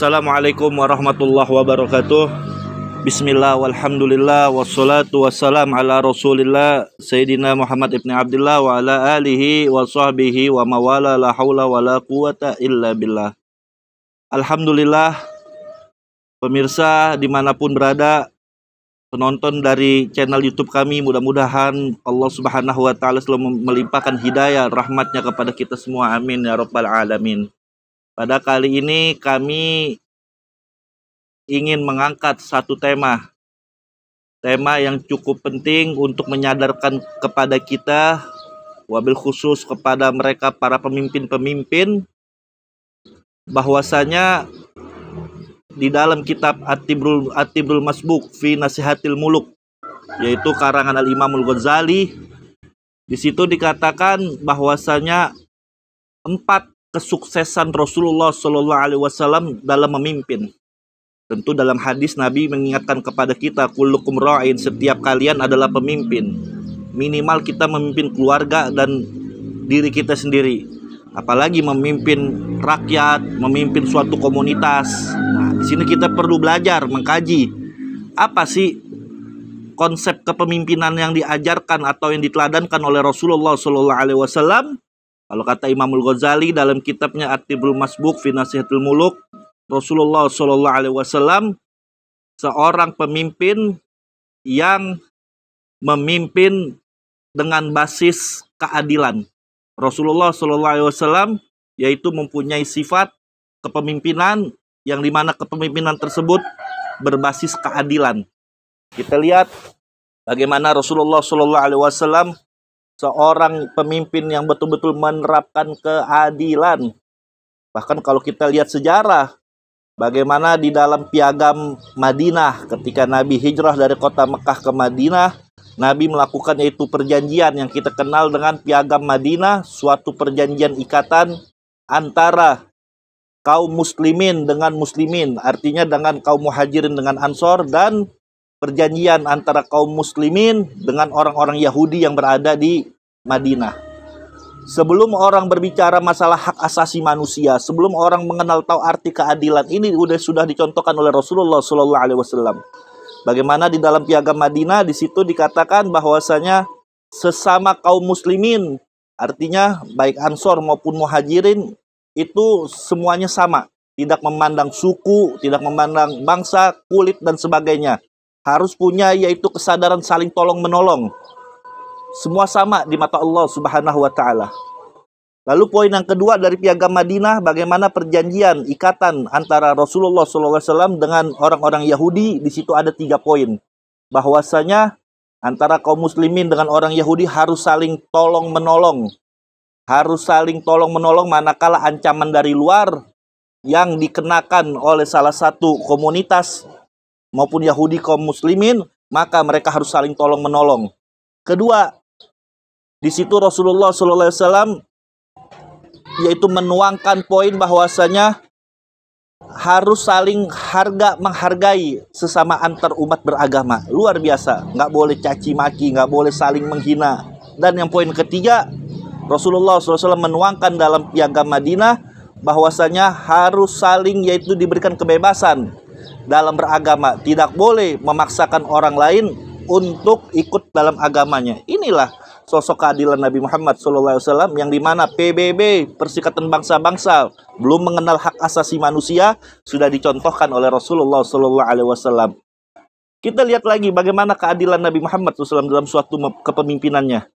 Assalamualaikum warahmatullahi wabarakatuh. Bismillah walhamdulillah wassalatu wassalam ala rasulillah Sayyidina Muhammad ibn Abdullah wa ala alihi wa sahbihi wa mawala la hawla wa la quwata illa billah. Alhamdulillah, pemirsa dimanapun berada, penonton dari channel YouTube kami, mudah-mudahan Allah subhanahu wa ta'ala selalu melimpahkan hidayah rahmatnya kepada kita semua, amin ya rabbal alamin. Pada kali ini kami ingin mengangkat satu tema yang cukup penting untuk menyadarkan kepada kita, wabil khusus kepada mereka para pemimpin-pemimpin, bahwasanya di dalam kitab At-Tibrul Masbuk fi Nasihatil Muluk, yaitu karangan Al-Imam Al-Ghazali, di situ dikatakan bahwasanya 4 kesuksesan Rasulullah Shallallahu Alaihi Wasallam dalam memimpin. Tentu dalam hadis Nabi mengingatkan kepada kita, kullukum ra'in, setiap kalian adalah pemimpin. Minimal kita memimpin keluarga dan diri kita sendiri, apalagi memimpin rakyat, memimpin suatu komunitas. Nah, di sini kita perlu belajar mengkaji apa sih konsep kepemimpinan yang diajarkan atau yang diteladankan oleh Rasulullah Shallallahu Alaihi Wasallam. Kalau kata Imam Al-Ghazali dalam kitabnya At-Tibrul Masbuk fi Nasihatil Muluk, Rasulullah Shallallahu Alaihi Wasallam seorang pemimpin yang memimpin dengan basis keadilan. Rasulullah Shallallahu Alaihi Wasallam yaitu mempunyai sifat kepemimpinan yang dimana kepemimpinan tersebut berbasis keadilan. Kita lihat bagaimana Rasulullah Shallallahu Alaihi Wasallam seorang pemimpin yang betul-betul menerapkan keadilan. Bahkan kalau kita lihat sejarah, bagaimana di dalam piagam Madinah ketika Nabi hijrah dari kota Mekah ke Madinah, Nabi melakukan yaitu perjanjian yang kita kenal dengan piagam Madinah, suatu perjanjian ikatan antara kaum muslimin dengan muslimin, artinya dengan kaum muhajirin dengan ansor, dan perjanjian antara kaum muslimin dengan orang-orang Yahudi yang berada di Madinah. Sebelum orang berbicara masalah hak asasi manusia, sebelum orang mengenal tahu arti keadilan, ini sudah dicontohkan oleh Rasulullah Shallallahu Alaihi Wasallam. Bagaimana di dalam piagam Madinah di situ dikatakan bahwasanya sesama kaum muslimin, artinya baik ansor maupun muhajirin, itu semuanya sama, tidak memandang suku, tidak memandang bangsa, kulit dan sebagainya. Harus punya yaitu kesadaran saling tolong menolong. Semua sama di mata Allah subhanahu wa ta'ala. Lalu poin yang kedua dari piagam Madinah, bagaimana perjanjian ikatan antara Rasulullah SAW dengan orang-orang Yahudi. Di situ ada 3 poin. Bahwasanya antara kaum muslimin dengan orang Yahudi harus saling tolong menolong. Harus saling tolong menolong manakala ancaman dari luar yang dikenakan oleh salah satu komunitas maupun Yahudi kaum muslimin, maka mereka harus saling tolong menolong. Kedua, di situ Rasulullah SAW yaitu menuangkan poin bahwasanya harus saling menghargai sesama antar umat beragama. Luar biasa, nggak boleh caci maki, nggak boleh saling menghina. Dan yang poin ketiga, Rasulullah SAW menuangkan dalam piagam Madinah bahwasanya harus saling yaitu diberikan kebebasan dalam beragama, tidak boleh memaksakan orang lain untuk ikut dalam agamanya. Inilah sosok keadilan Nabi Muhammad SAW yang dimana PBB, Perserikatan Bangsa-Bangsa, belum mengenal hak asasi manusia, sudah dicontohkan oleh Rasulullah SAW. Kita lihat lagi bagaimana keadilan Nabi Muhammad SAW dalam suatu kepemimpinannya.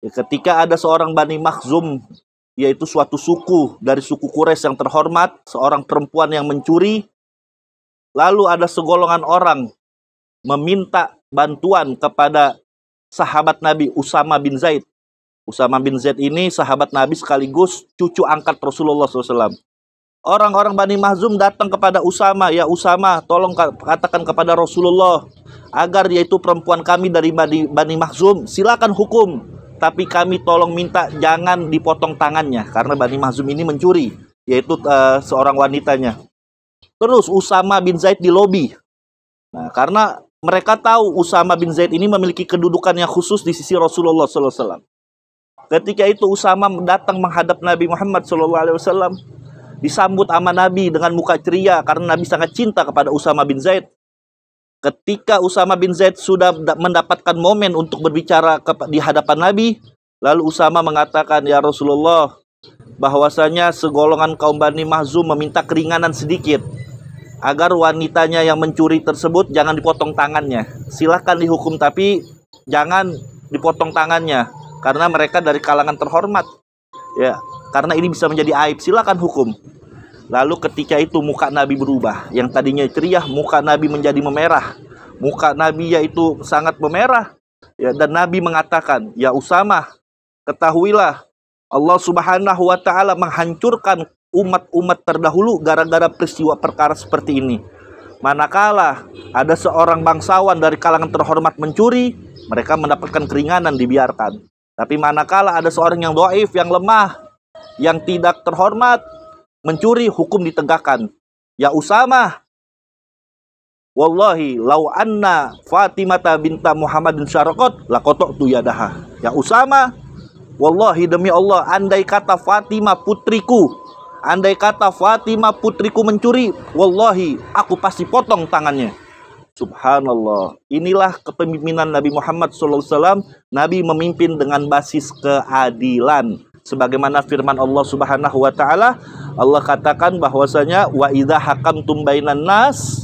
Ketika ada seorang Bani Makhzum, yaitu suatu suku dari suku Quraisy yang terhormat, seorang perempuan yang mencuri. Lalu ada segolongan orang meminta bantuan kepada sahabat Nabi Usama bin Zaid. Usama bin Zaid ini sahabat Nabi sekaligus cucu angkat Rasulullah SAW. Orang-orang Bani Makhzum datang kepada Usama, ya Usama, tolong katakan kepada Rasulullah agar yaitu perempuan kami dari Bani Makhzum, silakan hukum. Tapi kami tolong minta jangan dipotong tangannya, karena Bani Makhzum ini mencuri, yaitu seorang wanitanya. Terus Usama bin Zaid dilobi. Nah, karena mereka tahu Usama bin Zaid ini memiliki kedudukan yang khusus di sisi Rasulullah SAW. Ketika itu Usama datang menghadap Nabi Muhammad SAW. disambut sama Nabi dengan muka ceria karena Nabi sangat cinta kepada Usama bin Zaid. Ketika Usama bin Zaid sudah mendapatkan momen untuk berbicara di hadapan Nabi, lalu Usama mengatakan, "Ya Rasulullah, bahwasanya segolongan kaum Bani Mahzum meminta keringanan sedikit agar wanitanya yang mencuri tersebut jangan dipotong tangannya. Silahkan dihukum tapi jangan dipotong tangannya karena mereka dari kalangan terhormat. Ya, karena ini bisa menjadi aib. Silahkan hukum." Lalu ketika itu muka Nabi berubah. Yang tadinya ceria, muka Nabi menjadi memerah. Muka Nabi yaitu sangat memerah. Ya, dan Nabi mengatakan, "Ya Usama, ketahuilah Allah Subhanahu wa Ta'ala menghancurkan umat-umat terdahulu gara-gara peristiwa perkara seperti ini. Manakala ada seorang bangsawan dari kalangan terhormat mencuri, mereka mendapatkan keringanan, dibiarkan. Tapi manakala ada seorang yang dhaif, yang lemah, yang tidak terhormat mencuri, hukum ditegakkan. Ya Usama, wallahi lau anna Fatimata binta Muhammadin syaraqat laqata'tu yadaha." Ya Usama, wallahi demi Allah, andai kata Fatimah putriku mencuri, wallahi aku pasti potong tangannya. Subhanallah. Inilah kepemimpinan Nabi Muhammad SAW. Nabi memimpin dengan basis keadilan. Sebagaimana firman Allah Subhanahu wa Ta'ala, Allah katakan bahwasanya wa idza hakamtum bainan nas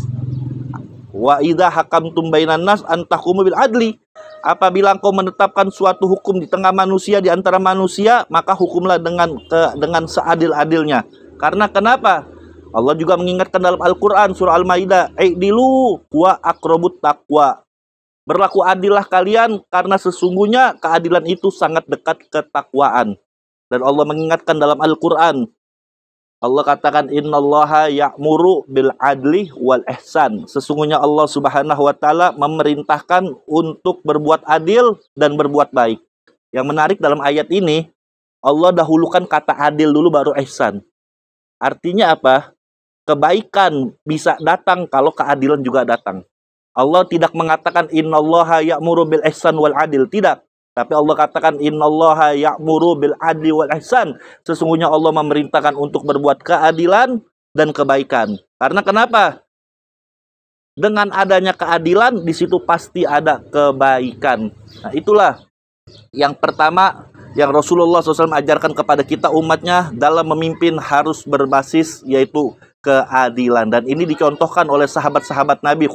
an tahkumu bil adli. Apabila engkau menetapkan suatu hukum di tengah manusia, di antara manusia, maka hukumlah dengan seadil-adilnya. Karena kenapa? Allah juga mengingatkan dalam Al-Quran surah Al-Maidah, "I'dilu wa aqrabut taqwa." Berlaku adillah kalian karena sesungguhnya keadilan itu sangat dekat ketakwaan. Dan Allah mengingatkan dalam Al-Quran, Allah katakan, "Innallaha ya'muru bil adli wal ihsan." Sesungguhnya Allah Subhanahu wa Ta'ala memerintahkan untuk berbuat adil dan berbuat baik. Yang menarik dalam ayat ini, Allah dahulukan kata adil dulu baru ihsan. Artinya apa? Kebaikan bisa datang kalau keadilan juga datang. Allah tidak mengatakan innallaha ya'muru bil ihsan wal adil, tidak. Tapi Allah katakan innallaha ya'muru bil adli wal ihsan. Sesungguhnya Allah memerintahkan untuk berbuat keadilan dan kebaikan. Karena kenapa? Dengan adanya keadilan di situ pasti ada kebaikan. Nah, itulah yang pertama yang Rasulullah SAW ajarkan kepada kita umatnya dalam memimpin harus berbasis yaitu keadilan. Dan ini dicontohkan oleh sahabat-sahabat Nabi,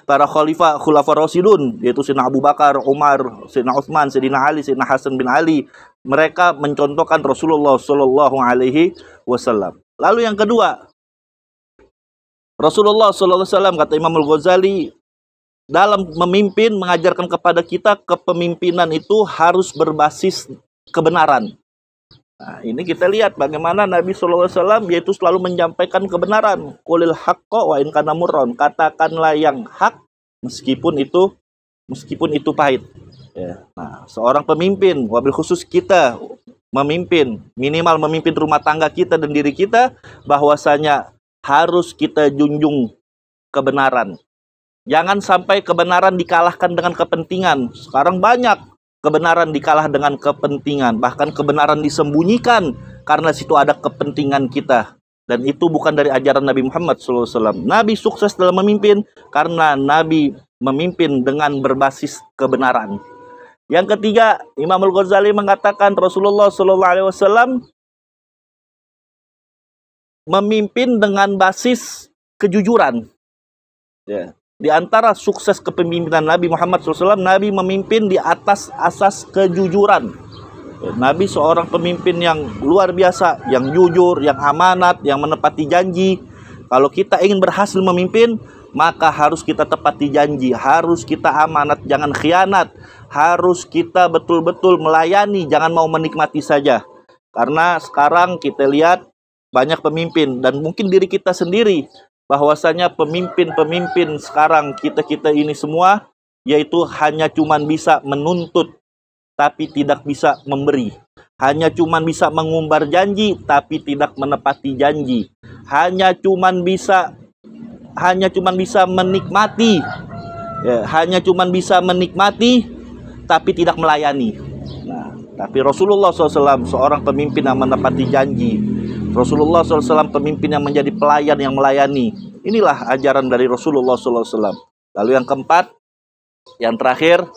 para khalifah khulafa rasyidun, yaitu Sayyidina Abu Bakar, Umar, Sayyidina Utsman, Sayyidina Ali, Sayyidina Hasan bin Ali. Mereka mencontohkan Rasulullah Shallallahu Alaihi Wasallam. Lalu yang kedua, Rasulullah Shallallahu Alaihi Wasallam, kata Imam Al-Ghazali, dalam memimpin mengajarkan kepada kita kepemimpinan itu harus berbasis kebenaran. Nah, ini kita lihat bagaimana Nabi SAW yaitu selalu menyampaikan kebenaran. Qulil haqqo wa in kana murran. Katakanlah yang hak meskipun itu pahit. Ya. Nah, seorang pemimpin, wabil khusus kita memimpin, minimal memimpin rumah tangga kita dan diri kita, bahwasanya harus kita junjung kebenaran. Jangan sampai kebenaran dikalahkan dengan kepentingan. Sekarang banyak kebenaran dikalah dengan kepentingan, bahkan kebenaran disembunyikan karena situ ada kepentingan kita. Dan itu bukan dari ajaran Nabi Muhammad SAW. Nabi sukses dalam memimpin karena Nabi memimpin dengan berbasis kebenaran. Yang ketiga, Imam Al-Ghazali mengatakan Rasulullah SAW memimpin dengan basis kejujuran. Ya. Di antara sukses kepemimpinan Nabi Muhammad SAW, Nabi memimpin di atas asas kejujuran. Nabi seorang pemimpin yang luar biasa, yang jujur, yang amanat, yang menepati janji. Kalau kita ingin berhasil memimpin, maka harus kita tepati janji, harus kita amanat, jangan khianat, harus kita betul-betul melayani, jangan mau menikmati saja. Karena sekarang kita lihat banyak pemimpin, dan mungkin diri kita sendiri, bahwasanya pemimpin-pemimpin sekarang kita ini semua yaitu hanya cuman bisa menuntut tapi tidak bisa memberi. Hanya cuman bisa mengumbar janji tapi tidak menepati janji. Hanya cuman bisa menikmati. Ya, hanya cuman bisa menikmati tapi tidak melayani. Nah, tapi Rasulullah SAW seorang pemimpin yang menepati janji. Rasulullah SAW pemimpin yang menjadi pelayan yang melayani. Inilah ajaran dari Rasulullah SAW. Lalu yang keempat, yang terakhir,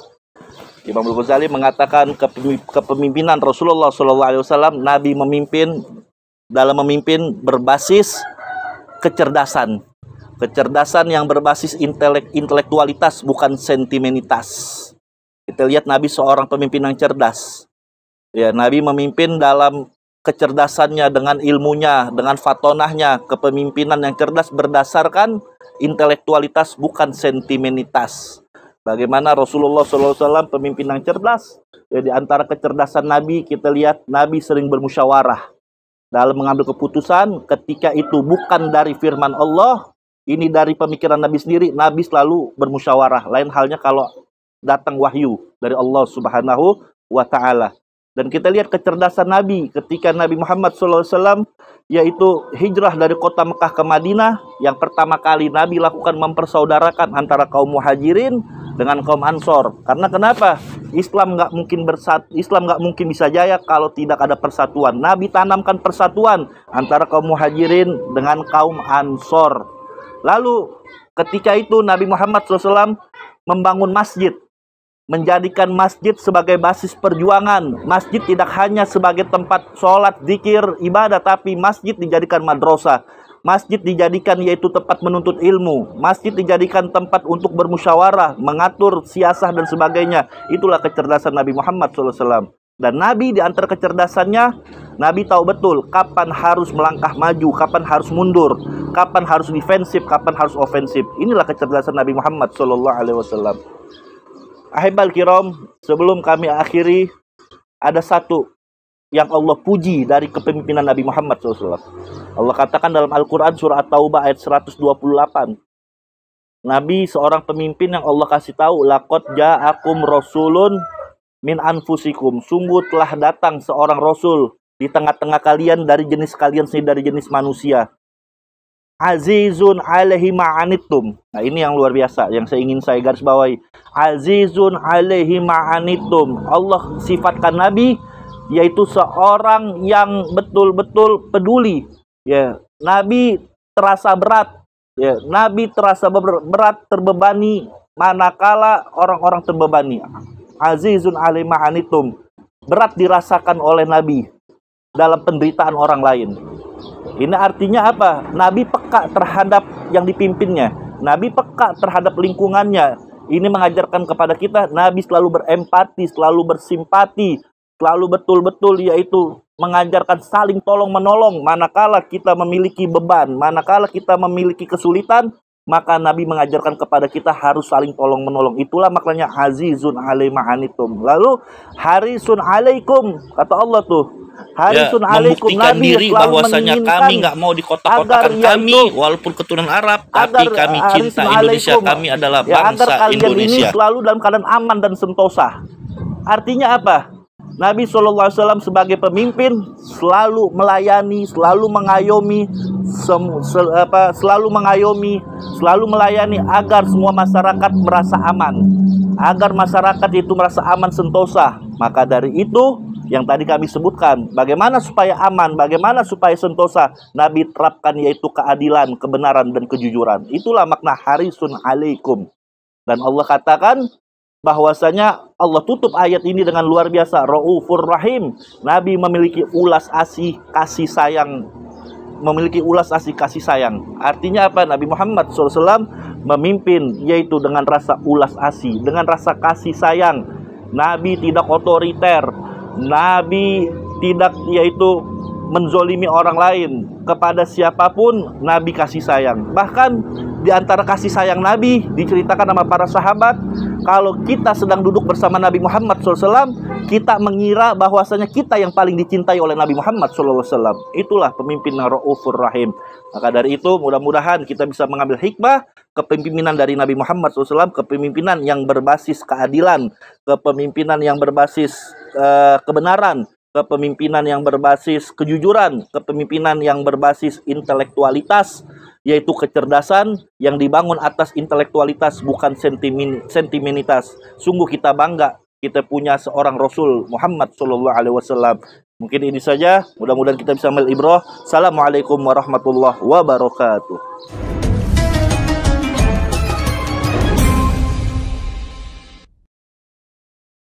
Imam Al-Ghazali mengatakan kepemimpinan Rasulullah SAW, Nabi dalam memimpin berbasis kecerdasan. Kecerdasan yang berbasis intelektualitas, bukan sentimenitas. Kita lihat Nabi seorang pemimpin yang cerdas. Ya, Nabi memimpin dalam kecerdasannya, dengan ilmunya, dengan fatonahnya. Kepemimpinan yang cerdas berdasarkan intelektualitas, bukan sentimenitas. Bagaimana Rasulullah SAW pemimpin yang cerdas? Ya, di antara kecerdasan Nabi, kita lihat Nabi sering bermusyawarah dalam mengambil keputusan. Ketika itu bukan dari firman Allah, ini dari pemikiran Nabi sendiri, Nabi selalu bermusyawarah. Lain halnya kalau datang wahyu dari Allah Subhanahu wa Ta'ala. Dan kita lihat kecerdasan Nabi ketika Nabi Muhammad SAW yaitu hijrah dari kota Mekah ke Madinah. Yang pertama kali Nabi lakukan mempersaudarakan antara kaum muhajirin dengan kaum ansor. Karena kenapa? Islam nggak mungkin bisa jaya kalau tidak ada persatuan. Nabi tanamkan persatuan antara kaum muhajirin dengan kaum ansor. Lalu ketika itu Nabi Muhammad SAW membangun masjid, menjadikan masjid sebagai basis perjuangan. Masjid tidak hanya sebagai tempat sholat, zikir, ibadah, tapi masjid dijadikan madrasah. Masjid dijadikan yaitu tempat menuntut ilmu. Masjid dijadikan tempat untuk bermusyawarah, mengatur siasah dan sebagainya. Itulah kecerdasan Nabi Muhammad SAW. Dan Nabi di antara kecerdasannya, Nabi tahu betul kapan harus melangkah maju, kapan harus mundur, kapan harus defensif, kapan harus ofensif. Inilah kecerdasan Nabi Muhammad SAW. Ahibal kiram, sebelum kami akhiri, ada satu yang Allah puji dari kepemimpinan Nabi Muhammad SAW. Allah katakan dalam Al-Quran surah At-Taubah ayat 128. Nabi seorang pemimpin yang Allah kasih tahu, laqad ja'akum rasulun min anfusikum. Sungguh telah datang seorang rasul di tengah-tengah kalian dari jenis kalian sendiri, dari jenis manusia. Azizun alaihi ma'anittum. Nah, ini yang luar biasa yang saya garis bawahi. Azizun alaihi ma'anittum. Allah sifatkan Nabi yaitu seorang yang betul-betul peduli. Ya, Nabi terasa berat. Ya, Nabi terasa berat, terbebani manakala orang-orang terbebani. Azizun alaihi ma'anittum. Berat dirasakan oleh Nabi dalam penderitaan orang lain. Ini artinya apa? Nabi peka terhadap yang dipimpinnya. Nabi peka terhadap lingkungannya. Ini mengajarkan kepada kita, Nabi selalu berempati, selalu bersimpati, selalu betul-betul yaitu mengajarkan saling tolong-menolong. Manakala kita memiliki beban, manakala kita memiliki kesulitan, maka Nabi mengajarkan kepada kita harus saling tolong-menolong. Itulah maknanya azizun alaihi ma'anitum. Lalu harisun alaikum, kata Allah tuh. Harisun Ya, alaikum, membuktikan Nabi diri selalu bahwasanya menginginkan kami nggak mau dikotak-kotakan kami, walaupun keturunan Arab, tapi agar kami cinta harisun Indonesia, alaikum, kami adalah ya, agar bangsa kalian ini Indonesia. selalu dalam keadaan aman dan sentosa. Artinya apa? Nabi SAW sebagai pemimpin selalu melayani, selalu mengayomi, selalu melayani agar semua masyarakat merasa aman, agar masyarakat itu merasa aman sentosa. Maka dari itu yang tadi kami sebutkan, bagaimana supaya aman, bagaimana supaya sentosa, Nabi terapkan yaitu keadilan, kebenaran dan kejujuran. Itulah makna harisun alaikum. Dan Allah katakan bahwasanya Allah tutup ayat ini dengan luar biasa, Raufur Rahim. Nabi memiliki ulas asih kasih sayang, Artinya apa? Nabi Muhammad SAW memimpin yaitu dengan rasa ulas asih, dengan rasa kasih sayang. Nabi tidak otoriter, Nabi tidak yaitu menzolimi orang lain. Kepada siapapun Nabi kasih sayang. Bahkan di antara kasih sayang Nabi diceritakan sama para sahabat, kalau kita sedang duduk bersama Nabi Muhammad SAW, kita mengira bahwasanya kita yang paling dicintai oleh Nabi Muhammad SAW. Itulah pemimpin Raufur Rahim. Maka dari itu mudah-mudahan kita bisa mengambil hikmah kepemimpinan dari Nabi Muhammad SAW, kepemimpinan yang berbasis keadilan, kepemimpinan yang berbasis kebenaran, kepemimpinan yang berbasis kejujuran, kepemimpinan yang berbasis intelektualitas, yaitu kecerdasan yang dibangun atas intelektualitas, bukan sentimenitas. Sungguh kita bangga kita punya seorang Rasul Muhammad SAW. Mungkin ini saja. Mudah-mudahan kita bisa ambil ibrah. Assalamualaikum warahmatullahi wabarakatuh.